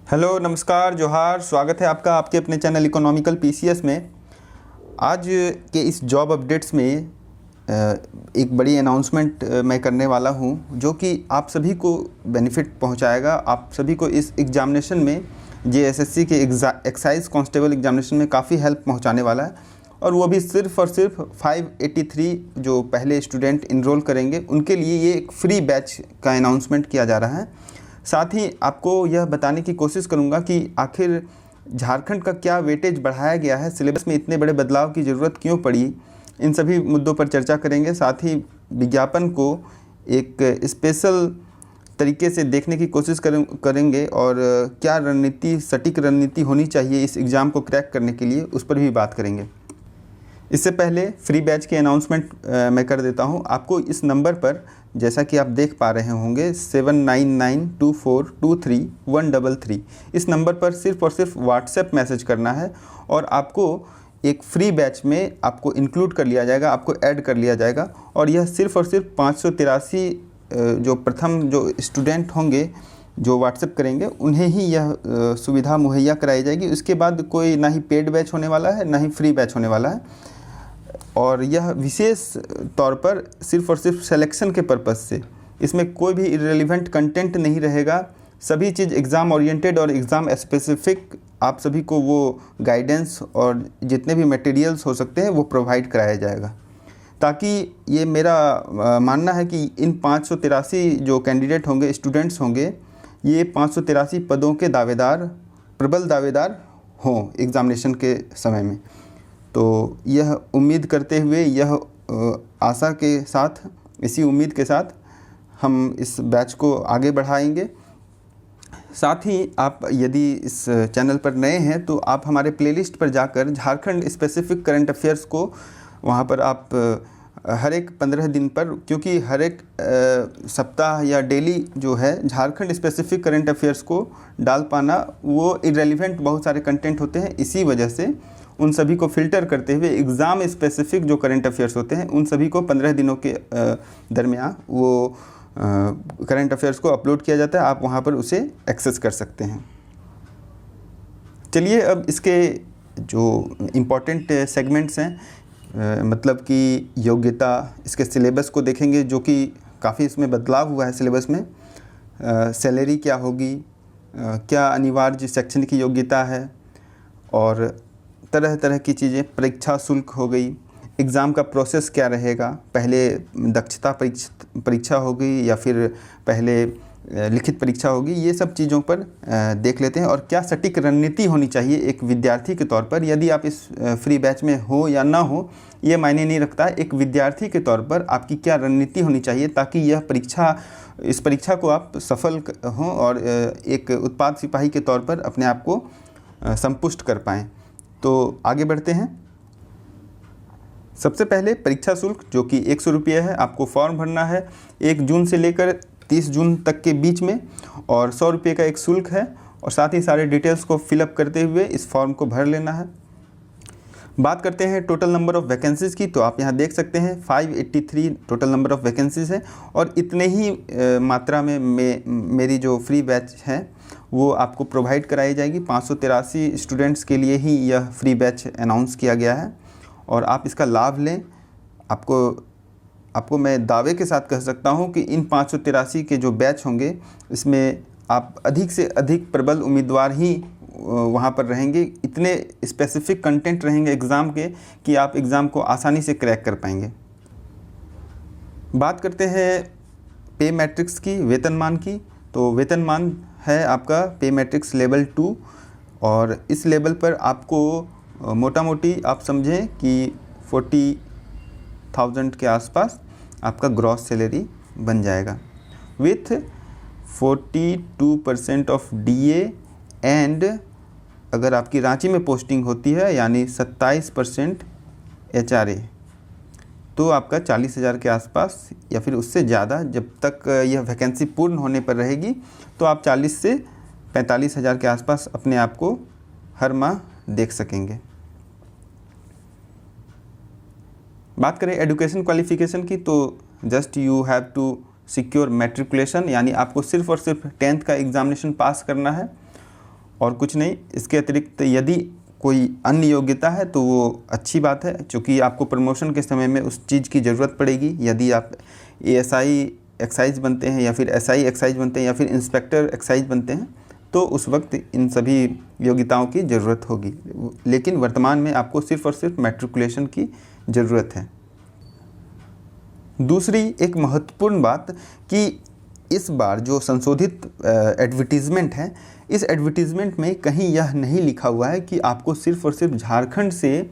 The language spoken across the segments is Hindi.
हेलो, नमस्कार, जोहार। स्वागत है आपका आपके अपने चैनल इकोनॉमिकल पीसीएस में। आज के इस जॉब अपडेट्स में एक बड़ी अनाउंसमेंट मैं करने वाला हूं, जो कि आप सभी को बेनिफिट पहुंचाएगा। आप सभी को इस एग्ज़ामिनेशन में जेएसएससी के एक्साइज कांस्टेबल एग्ज़ामिनेशन में काफ़ी हेल्प पहुंचाने वाला है। और वो भी सिर्फ़ और सिर्फ 583 जो पहले स्टूडेंट इनरोल करेंगे उनके लिए ये एक फ्री बैच का अनाउंसमेंट किया जा रहा है। साथ ही आपको यह बताने की कोशिश करूंगा कि आखिर झारखंड का क्या वेटेज बढ़ाया गया है, सिलेबस में इतने बड़े बदलाव की ज़रूरत क्यों पड़ी, इन सभी मुद्दों पर चर्चा करेंगे। साथ ही विज्ञापन को एक स्पेशल तरीके से देखने की कोशिश करेंगे और क्या रणनीति, सटीक रणनीति होनी चाहिए इस एग्ज़ाम को क्रैक करने के लिए, उस पर भी बात करेंगे। इससे पहले फ्री बैच की अनाउंसमेंट मैं कर देता हूं। आपको इस नंबर पर, जैसा कि आप देख पा रहे होंगे, 7992423133, इस नंबर पर सिर्फ़ और सिर्फ व्हाट्सएप मैसेज करना है और आपको एक फ्री बैच में आपको इंक्लूड कर लिया जाएगा, आपको ऐड कर लिया जाएगा। और यह सिर्फ़ और सिर्फ 583 जो प्रथम जो स्टूडेंट होंगे जो व्हाट्सएप करेंगे उन्हें ही यह सुविधा मुहैया कराई जाएगी। उसके बाद कोई ना ही पेड बैच होने वाला है, ना ही फ्री बैच होने वाला है। और यह विशेष तौर पर सिर्फ़ और सिर्फ सिलेक्शन के पर्पज़ से, इसमें कोई भी इररिलेवेंट कंटेंट नहीं रहेगा। सभी चीज़ एग्ज़ाम ओरिएंटेड और एग्ज़ाम स्पेसिफिक, आप सभी को वो गाइडेंस और जितने भी मटेरियल्स हो सकते हैं वो प्रोवाइड कराया जाएगा, ताकि ये मेरा मानना है कि इन 583 जो कैंडिडेट होंगे, स्टूडेंट्स होंगे, ये 583 पदों के दावेदार, प्रबल दावेदार हों एग्ज़ामिनेशन के समय में। तो यह उम्मीद करते हुए, यह आशा के साथ, इसी उम्मीद के साथ हम इस बैच को आगे बढ़ाएंगे। साथ ही आप यदि इस चैनल पर नए हैं तो आप हमारे प्लेलिस्ट पर जाकर झारखंड स्पेसिफिक करंट अफेयर्स को, वहाँ पर आप हर एक 15 दिन पर, क्योंकि हर एक सप्ताह या डेली जो है झारखंड स्पेसिफिक करंट अफेयर्स को डाल पाना, वो इररिलेवेंट बहुत सारे कंटेंट होते हैं। इसी वजह से उन सभी को फ़िल्टर करते हुए एग्ज़ाम स्पेसिफिक जो करंट अफेयर्स होते हैं उन सभी को 15 दिनों के दरमियान वो करंट अफेयर्स को अपलोड किया जाता है। आप वहाँ पर उसे एक्सेस कर सकते हैं। चलिए अब इसके जो इम्पोर्टेंट सेगमेंट्स हैं, मतलब कि योग्यता, इसके सिलेबस को देखेंगे, जो कि काफ़ी इसमें बदलाव हुआ है सिलेबस में। सैलरी क्या होगी, क्या अनिवार्य शैक्षणिक योग्यता है, और तरह तरह की चीज़ें। परीक्षा शुल्क हो गई, एग्ज़ाम का प्रोसेस क्या रहेगा, पहले दक्षता परीक्षा होगी या फिर पहले लिखित परीक्षा होगी, ये सब चीज़ों पर देख लेते हैं। और क्या सटीक रणनीति होनी चाहिए एक विद्यार्थी के तौर पर, यदि आप इस फ्री बैच में हो या ना हो ये मायने नहीं रखता। एक विद्यार्थी के तौर पर आपकी क्या रणनीति होनी चाहिए, ताकि यह इस परीक्षा को आप सफल हों और एक उत्पाद सिपाही के तौर पर अपने आप को संतुष्ट कर पाएँ। तो आगे बढ़ते हैं। सबसे पहले परीक्षा शुल्क, जो कि 100 रुपये है। आपको फॉर्म भरना है 1 जून से लेकर 30 जून तक के बीच में, और 100 रुपये का एक शुल्क है। और साथ ही सारे डिटेल्स को फिलअप करते हुए इस फॉर्म को भर लेना है। बात करते हैं टोटल नंबर ऑफ़ वैकेंसीज़ की, तो आप यहाँ देख सकते हैं 583 टोटल नंबर ऑफ़ वैकेंसीज़ है। और इतने ही मात्रा में मेरी जो फ्री बैच है वो आपको प्रोवाइड कराई जाएगी। 583 स्टूडेंट्स के लिए ही यह फ्री बैच अनाउंस किया गया है और आप इसका लाभ लें। आपको मैं दावे के साथ कह सकता हूं कि इन 583 के जो बैच होंगे इसमें आप अधिक से अधिक प्रबल उम्मीदवार ही वहां पर रहेंगे। इतने स्पेसिफिक कंटेंट रहेंगे एग्ज़ाम के कि आप एग्ज़ाम को आसानी से क्रैक कर पाएंगे। बात करते हैं पे मैट्रिक्स की, वेतनमान की। तो वेतनमान है आपका पे मैट्रिक्स लेवल 2, और इस लेवल पर आपको मोटा मोटी आप समझें कि 40,000 के आसपास आपका ग्रॉस सैलरी बन जाएगा, विथ 42% ऑफ डीए, एंड अगर आपकी रांची में पोस्टिंग होती है यानी 27% एचआरए, तो आपका 40,000 के आसपास या फिर उससे ज़्यादा, जब तक यह वैकेंसी पूर्ण होने पर रहेगी तो आप 40 से 45,000 के आसपास अपने आप को हर माह देख सकेंगे। बात करें एजुकेशन क्वालिफ़िकेशन की, तो just you have to secure matriculation, यानी आपको सिर्फ़ और सिर्फ 10th का एग्ज़ामिनेशन पास करना है। और कुछ नहीं। इसके अतिरिक्त यदि कोई अन्य योग्यता है तो वो अच्छी बात है, क्योंकि आपको प्रमोशन के समय में उस चीज़ की ज़रूरत पड़ेगी। यदि आप ASI एक्साइज बनते हैं या फिर SI एक्साइज बनते हैं या फिर इंस्पेक्टर एक्साइज बनते हैं तो उस वक्त इन सभी योग्यताओं की ज़रूरत होगी, लेकिन वर्तमान में आपको सिर्फ़ और सिर्फ मैट्रिकुलेशन की ज़रूरत है। दूसरी एक महत्वपूर्ण बात कि इस बार जो संशोधित एडवर्टीज़मेंट है, इस एडवर्टीज़मेंट में कहीं यह नहीं लिखा हुआ है कि आपको सिर्फ़ और सिर्फ झारखंड से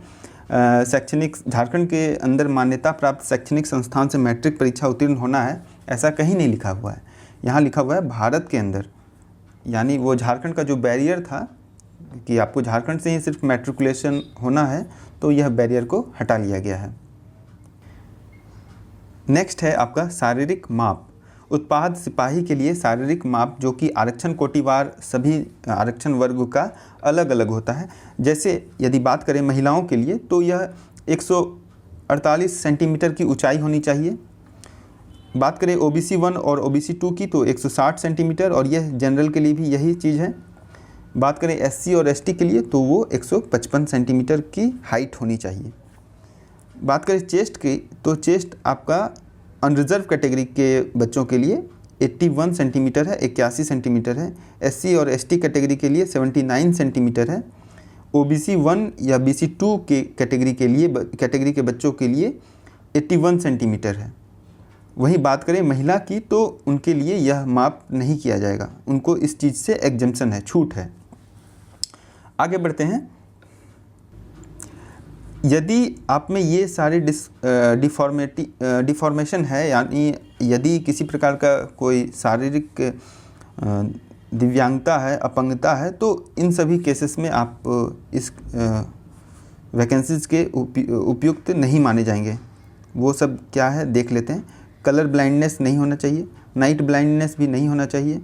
झारखंड के अंदर मान्यता प्राप्त शैक्षणिक संस्थान से मैट्रिक परीक्षा उत्तीर्ण होना है, ऐसा कहीं नहीं लिखा हुआ है। यहाँ लिखा हुआ है भारत के अंदर, यानी वो झारखंड का जो बैरियर था कि आपको झारखंड से ही सिर्फ मैट्रिकुलेशन होना है, तो यह बैरियर को हटा लिया गया है। नेक्स्ट है आपका शारीरिक माप। उत्पाद सिपाही के लिए शारीरिक माप जो कि आरक्षण कोटिवार सभी आरक्षण वर्ग का अलग अलग होता है। जैसे यदि बात करें महिलाओं के लिए तो यह 148 सेंटीमीटर की ऊंचाई होनी चाहिए। बात करें OBC 1 और OBC 2 की तो 160 सेंटीमीटर, और यह जनरल के लिए भी यही चीज़ है। बात करें SC और ST के लिए तो वो 155 सेंटीमीटर की हाइट होनी चाहिए। बात करें चेस्ट की तो चेस्ट आपका अनरिजर्व कैटेगरी के बच्चों के लिए 81 सेंटीमीटर है, 81 सेंटीमीटर है। SC और ST कैटेगरी के लिए 79 सेंटीमीटर है। OBC 1 या BC 2 के कैटेगरी के बच्चों के लिए 81 सेंटीमीटर है। वहीं बात करें महिला की तो उनके लिए यह माप नहीं किया जाएगा, उनको इस चीज़ से एग्जम्पशन है, छूट है। आगे बढ़ते हैं। यदि आप में ये सारे डिफॉर्मेशन है, यानी यदि किसी प्रकार का कोई शारीरिक दिव्यांगता है, अपंगता है, तो इन सभी केसेस में आप इस वैकेंसीज़ के उपयुक्त नहीं माने जाएंगे। वो सब क्या है देख लेते हैं। कलर ब्लाइंडनेस नहीं होना चाहिए, नाइट ब्लाइंडनेस भी नहीं होना चाहिए,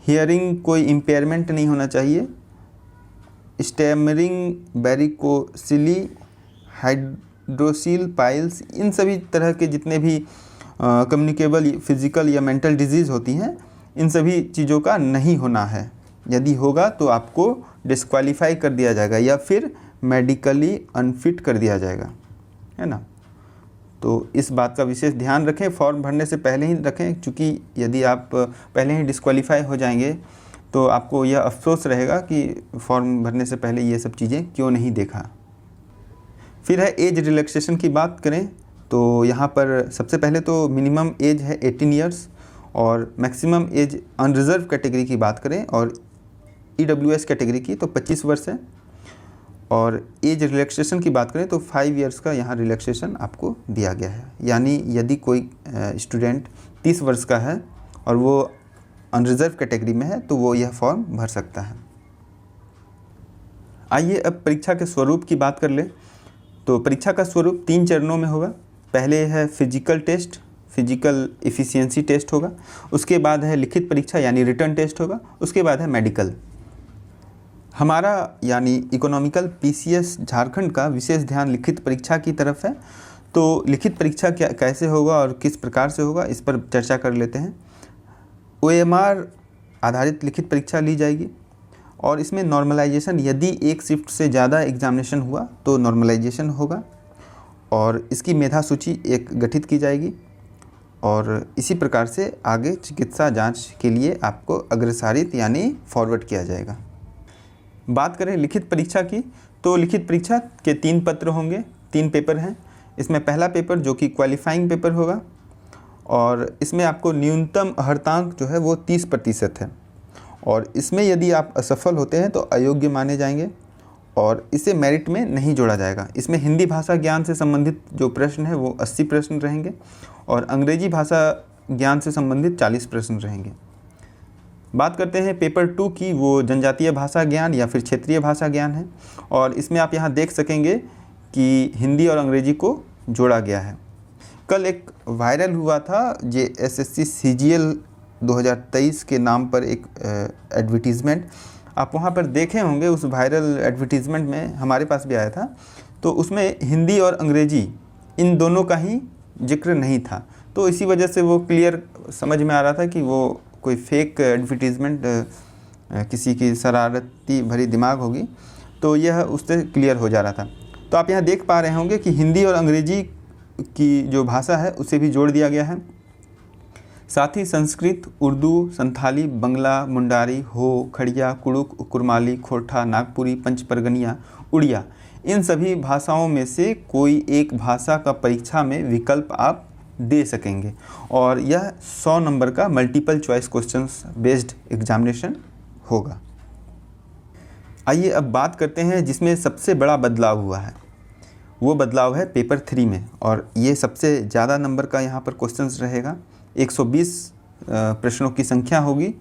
हियरिंग कोई इम्पेयरमेंट नहीं होना चाहिए, स्टैमरिंग, वेरिकोसिली, हाइड्रोसील पाइल्स, इन सभी तरह के जितने भी कम्युनिकेबल फिजिकल या मेंटल डिजीज़ होती हैं, इन सभी चीज़ों का नहीं होना है। यदि होगा तो आपको डिस्क्वालीफाई कर दिया जाएगा या फिर मेडिकली अनफिट कर दिया जाएगा, है ना। तो इस बात का विशेष ध्यान रखें, फॉर्म भरने से पहले ही रखें, क्योंकि यदि आप पहले ही डिस्क्वालीफाई हो जाएंगे तो आपको यह अफसोस रहेगा कि फॉर्म भरने से पहले ये सब चीज़ें क्यों नहीं देखा। फिर है एज रिलैक्सेशन की बात करें तो यहाँ पर सबसे पहले तो मिनिमम एज है 18 ईयर्स, और मैक्सिमम एज अनरिजर्व कैटेगरी की बात करें और EWS कैटेगरी की तो 25 वर्ष है। और एज रिलैक्सेशन की बात करें तो 5 ईयर्स का यहाँ रिलैक्सेशन आपको दिया गया है, यानी यदि कोई स्टूडेंट 30 वर्ष का है और वो अनरिजर्व कैटेगरी में है तो वो यह फॉर्म भर सकता है। आइए अब परीक्षा के स्वरूप की बात कर ले। तो परीक्षा का स्वरूप 3 चरणों में होगा। पहले है physical test, physical efficiency test होगा। उसके बाद है लिखित परीक्षा यानी रिटन टेस्ट होगा। उसके बाद है मेडिकल। हमारा यानी इकोनॉमिकल PCS झारखंड का विशेष ध्यान लिखित परीक्षा की तरफ है। तो लिखित परीक्षा कैसे होगा और किस प्रकार से होगा, इस पर चर्चा कर लेते हैं। OMR आधारित लिखित परीक्षा ली जाएगी और इसमें नॉर्मलाइजेशन, यदि एक शिफ्ट से ज़्यादा एग्जामिनेशन हुआ तो नॉर्मलाइजेशन होगा, और इसकी मेधा सूची एक गठित की जाएगी, और इसी प्रकार से आगे चिकित्सा जांच के लिए आपको अग्रसारित यानी फॉरवर्ड किया जाएगा। बात करें लिखित परीक्षा की तो लिखित परीक्षा के 3 पत्र होंगे, 3 पेपर हैं। इसमें पहला पेपर जो कि क्वालिफाइंग पेपर होगा, और इसमें आपको न्यूनतम अर्हतांक जो है वो 30% है, और इसमें यदि आप असफल होते हैं तो अयोग्य माने जाएंगे और इसे मेरिट में नहीं जोड़ा जाएगा। इसमें हिंदी भाषा ज्ञान से संबंधित जो प्रश्न है वो 80 प्रश्न रहेंगे, और अंग्रेजी भाषा ज्ञान से संबंधित 40 प्रश्न रहेंगे। बात करते हैं पेपर 2 की, वो जनजातीय भाषा ज्ञान या फिर क्षेत्रीय भाषा ज्ञान है, और इसमें आप यहाँ देख सकेंगे कि हिंदी और अंग्रेजी को जोड़ा गया है। कल एक वायरल हुआ था SSC CGL 2023 के नाम पर एक एडवर्टीज़मेंट, आप वहाँ पर देखे होंगे। उस वायरल एडवर्टीज़मेंट में हमारे पास भी आया था, तो उसमें हिंदी और अंग्रेजी इन दोनों का ही जिक्र नहीं था, तो इसी वजह से वो क्लियर समझ में आ रहा था कि वो कोई फेक एडवर्टीज़मेंट किसी की शरारती भरी दिमाग होगी, तो यह उससे क्लियर हो जा रहा था। तो आप यहाँ देख पा रहे होंगे कि हिंदी और अंग्रेजी की जो भाषा है उसे भी जोड़ दिया गया है। साथ ही संस्कृत, उर्दू, संथाली, बंगला, मुंडारी, हो, खड़िया, कुड़ुक, कुरमाली, खोरठा, नागपुरी, पंचपरगनिया, उड़िया, इन सभी भाषाओं में से कोई एक भाषा का परीक्षा में विकल्प आप दे सकेंगे और यह 100 नंबर का multiple choice questions based examination होगा। आइए अब बात करते हैं जिसमें सबसे बड़ा बदलाव हुआ है। वो बदलाव है पेपर 3 में, और ये सबसे ज़्यादा नंबर का यहाँ पर क्वेश्चंस रहेगा। 120 प्रश्नों की संख्या होगी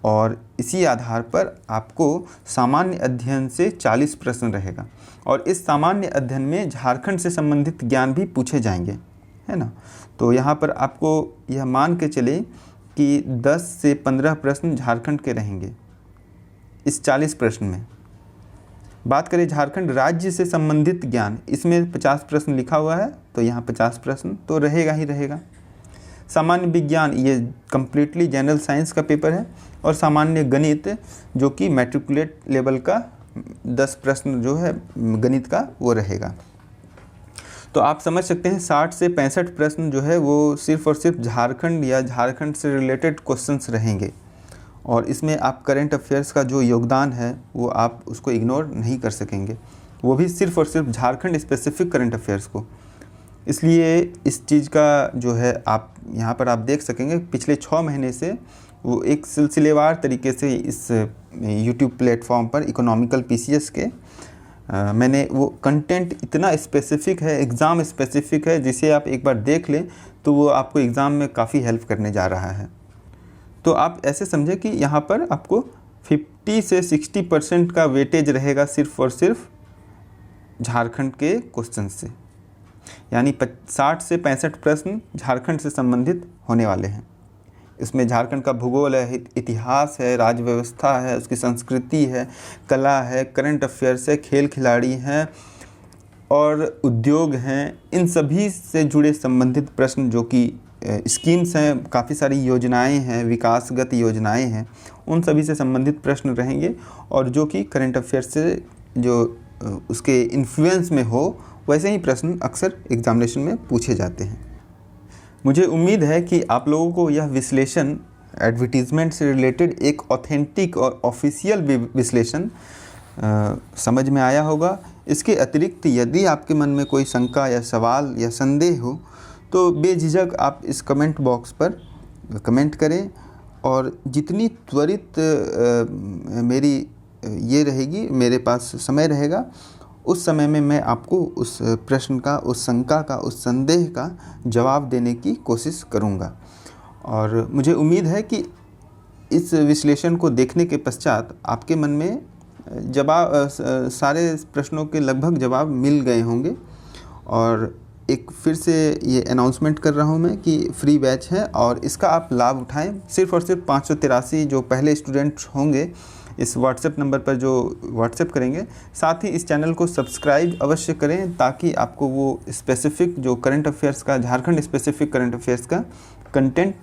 और इसी आधार पर आपको सामान्य अध्ययन से 40 प्रश्न रहेगा और इस सामान्य अध्ययन में झारखंड से संबंधित ज्ञान भी पूछे जाएंगे, है ना। तो यहाँ पर आपको यह मान के चले कि 10 से 15 प्रश्न झारखंड के रहेंगे इस 40 प्रश्न में। बात करें झारखंड राज्य से संबंधित ज्ञान, इसमें 50 प्रश्न लिखा हुआ है, तो यहाँ 50 प्रश्न तो रहेगा ही रहेगा। सामान्य विज्ञान, ये कम्प्लीटली जनरल साइंस का पेपर है, और सामान्य गणित जो कि मैट्रिकुलेट लेवल का 10 प्रश्न जो है गणित का वो रहेगा। तो आप समझ सकते हैं 60 से 65 प्रश्न जो है वो सिर्फ़ और सिर्फ झारखंड या झारखंड से रिलेटेड क्वेश्चंस रहेंगे, और इसमें आप करंट अफेयर्स का जो योगदान है वो आप उसको इग्नोर नहीं कर सकेंगे, वो भी सिर्फ़ और सिर्फ झारखंड स्पेसिफिक करंट अफेयर्स को। इसलिए इस चीज़ का जो है आप यहाँ पर आप देख सकेंगे पिछले 6 महीने से वो एक सिलसिलेवार तरीके से इस यूट्यूब प्लेटफॉर्म पर इकोनॉमिकल पीसीएस के मैंने वो कंटेंट इतना स्पेसिफिक है, एग्ज़ाम स्पेसिफिक है, जिसे आप एक बार देख लें तो वो आपको एग्ज़ाम में काफ़ी हेल्प करने जा रहा है। तो आप ऐसे समझें कि यहाँ पर आपको 50 से 60% का वेटेज रहेगा सिर्फ़ और सिर्फ झारखंड के क्वेश्चन से, यानी 60 से 65 प्रश्न झारखंड से संबंधित होने वाले हैं। इसमें झारखंड का भूगोल है, इतिहास है, राज्य व्यवस्था है, उसकी संस्कृति है, कला है, करंट अफेयर्स है, खेल खिलाड़ी हैं और उद्योग हैं, इन सभी से जुड़े संबंधित प्रश्न जो कि स्कीम्स हैं, काफ़ी सारी योजनाएं हैं, विकासगत योजनाएं हैं, उन सभी से संबंधित प्रश्न रहेंगे और जो कि करंट अफेयर्स से जो उसके इन्फ्लुएंस में हो वैसे ही प्रश्न अक्सर एग्जामिनेशन में पूछे जाते हैं। मुझे उम्मीद है कि आप लोगों को यह विश्लेषण एडवर्टीज़मेंट से रिलेटेड एक ऑथेंटिक और ऑफिशियल विश्लेषण समझ में आया होगा। इसके अतिरिक्त यदि आपके मन में कोई शंका या सवाल या संदेह हो तो बेझिझक आप इस कमेंट बॉक्स पर कमेंट करें, और जितनी त्वरित मेरी ये रहेगी, मेरे पास समय रहेगा, उस समय में मैं आपको उस प्रश्न का, उस शंका का, उस संदेह का जवाब देने की कोशिश करूंगा। और मुझे उम्मीद है कि इस विश्लेषण को देखने के पश्चात आपके मन में सारे प्रश्नों के लगभग जवाब मिल गए होंगे। और एक फिर से ये अनाउंसमेंट कर रहा हूँ मैं कि फ्री बैच है और इसका आप लाभ उठाएं। सिर्फ़ और सिर्फ 583 जो पहले स्टूडेंट होंगे इस व्हाट्सएप नंबर पर जो व्हाट्सएप करेंगे, साथ ही इस चैनल को सब्सक्राइब अवश्य करें ताकि आपको वो स्पेसिफ़िक जो करंट अफेयर्स का, झारखंड स्पेसिफिक करंट अफेयर्स का कंटेंट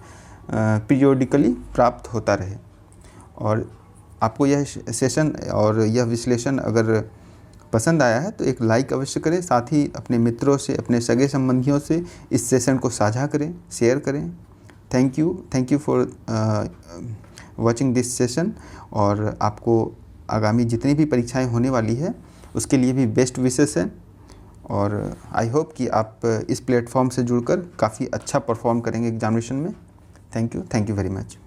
पीरियोडिकली प्राप्त होता रहे। और आपको यह सेशन और यह विश्लेषण अगर पसंद आया है तो एक लाइक अवश्य करें, साथ ही अपने मित्रों से, अपने सगे संबंधियों से इस सेशन को साझा करें, शेयर करें। Thank you for watching this session. और आपको आगामी जितनी भी परीक्षाएं होने वाली है उसके लिए भी बेस्ट विशेस है, और आई होप कि आप इस प्लेटफॉर्म से जुड़कर काफ़ी अच्छा परफॉर्म करेंगे एग्जामिनेशन में। Thank you very much.